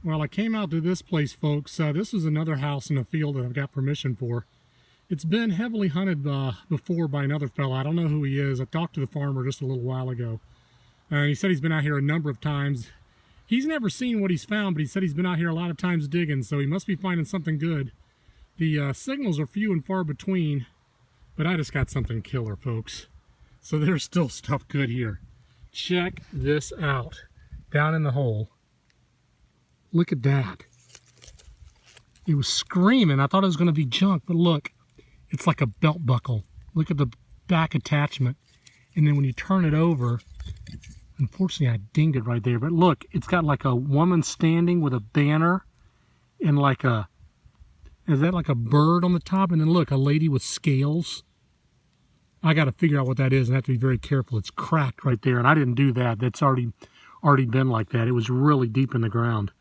Well, I came out to this place, folks. This is another house in a field that I've got permission for. It's been heavily hunted before by another fella. I don't know who he is. I talked to the farmer just a little while ago. He said he's been out here a number of times. He's never seen what he's found, but he said he's been out here a lot of times digging, so he must be finding something good. The signals are few and far between, but I just got something killer, folks. So there's still stuff good here. Check this out. Down in the hole. Look at that. It was screaming. I thought it was going to be junk, but look, it's like a belt buckle. Look at the back attachment. And then when you turn it over, unfortunately I dinged it right there, but look, it's got like a woman standing with a banner and like a, is that like a bird on the top? And then look, a lady with scales. I got to figure out what that is and I have to be very careful. It's cracked right there, and I didn't do that. That's already been like that. It was really deep in the ground.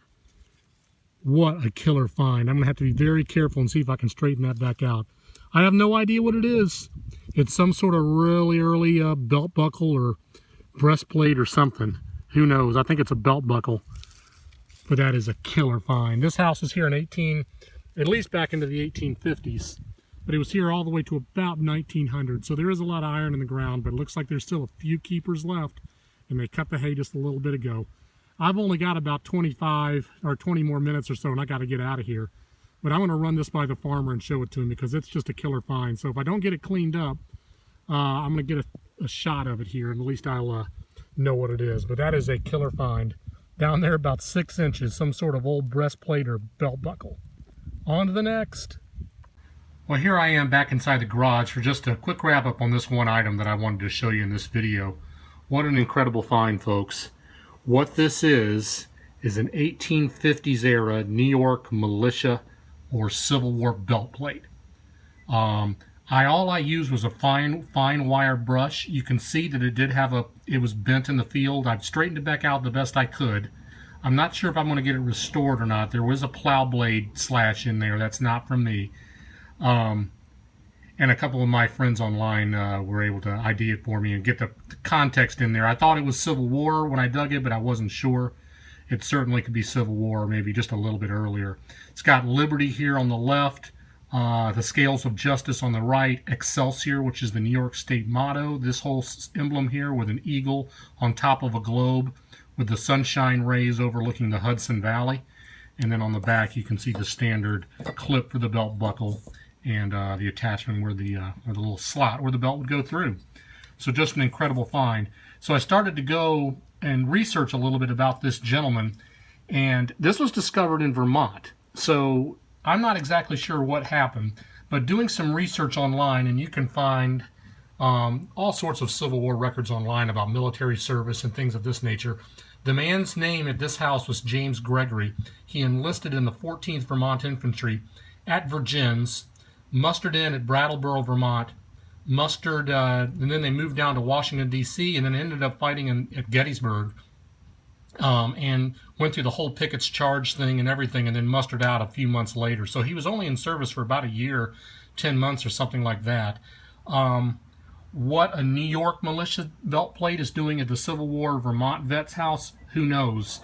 What a killer find. I'm going to have to be very careful and see if I can straighten that back out. I have no idea what it is. It's some sort of really early belt buckle or breastplate or something. Who knows? I think it's a belt buckle. But that is a killer find. This house is here in at least back into the 1850s. But it was here all the way to about 1900. So there is a lot of iron in the ground, but it looks like there's still a few keepers left. And they cut the hay just a little bit ago. I've only got about 25 or 20 more minutes or so, and I got to get out of here. But I'm going to run this by the farmer and show it to him because it's just a killer find. So if I don't get it cleaned up, I'm going to get a shot of it here, and at least I'll know what it is. But that is a killer find. Down there about 6 inches, some sort of old breastplate or belt buckle. On to the next. Well, here I am back inside the garage for just a quick wrap up on this one item that I wanted to show you in this video. What an incredible find, folks. What this is an 1850s era New York militia or Civil War belt plate. All I used was a fine wire brush. You can see that it did have it was bent in the field. I've straightened it back out the best I could. I'm not sure if I'm going to get it restored or not. There was a plow blade slash in there. That's not from me. And a couple of my friends online were able to ID it for me and get the context in there. I thought it was Civil War when I dug it, but I wasn't sure. It certainly could be Civil War, maybe just a little bit earlier. It's got Liberty here on the left, the Scales of Justice on the right, Excelsior, which is the New York State motto. This whole emblem here with an eagle on top of a globe with the sunshine rays overlooking the Hudson Valley. And then on the back you can see the standard clip for the belt buckle and the attachment where the little slot where the belt would go through. So just an incredible find. So I started to go and research a little bit about this gentleman, and this was discovered in Vermont. So I'm not exactly sure what happened, but doing some research online, and you can find all sorts of Civil War records online about military service and things of this nature. The man's name at this house was James Gregory. He enlisted in the 14th Vermont Infantry at Virgins, mustered in at Brattleboro, Vermont, and then they moved down to Washington, D.C., and then ended up fighting at Gettysburg, and went through the whole Pickett's Charge thing and everything, and then mustered out a few months later. So he was only in service for about a year, 10 months or something like that. What a New York militia belt plate is doing at the Civil War Vermont vet's house, who knows?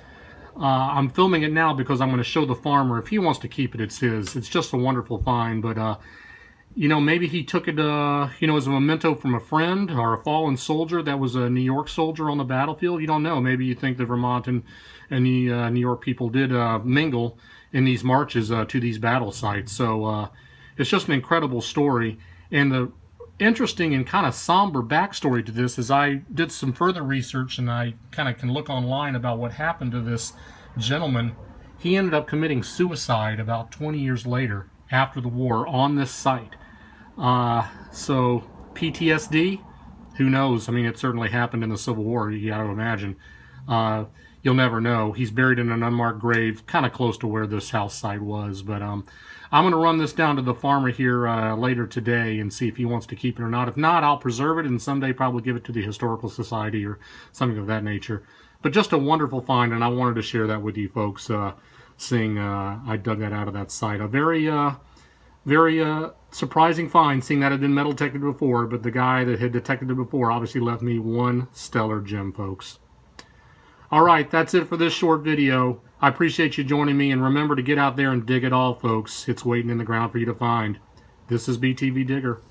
I'm filming it now because I'm going to show the farmer. If he wants to keep it, it's his. It's just a wonderful find, but you know, maybe he took it, you know, as a memento from a friend or a fallen soldier that was a New York soldier on the battlefield. You don't know. Maybe you think the Vermont and the New York people did mingle in these marches to these battle sites. So it's just an incredible story. And the interesting and kind of somber backstory to this is I did some further research, and I kind of can look online about what happened to this gentleman. He ended up committing suicide about 20 years later after the war on this site. So PTSD, who knows? I mean, it certainly happened in the Civil War, you got to imagine. You'll never know. He's buried in an unmarked grave kind of close to where this house site was. But I'm going to run this down to the farmer here later today and see if he wants to keep it or not. If not, I'll preserve it and someday probably give it to the Historical Society or something of that nature. But just a wonderful find, and I wanted to share that with you folks, seeing I dug that out of that site. A very surprising find, seeing that it had been metal detected before, but the guy that had detected it before obviously left me one stellar gem, folks. All right, that's it for this short video. I appreciate you joining me, and remember to get out there and dig it all, folks. It's waiting in the ground for you to find. This is BTV Digger.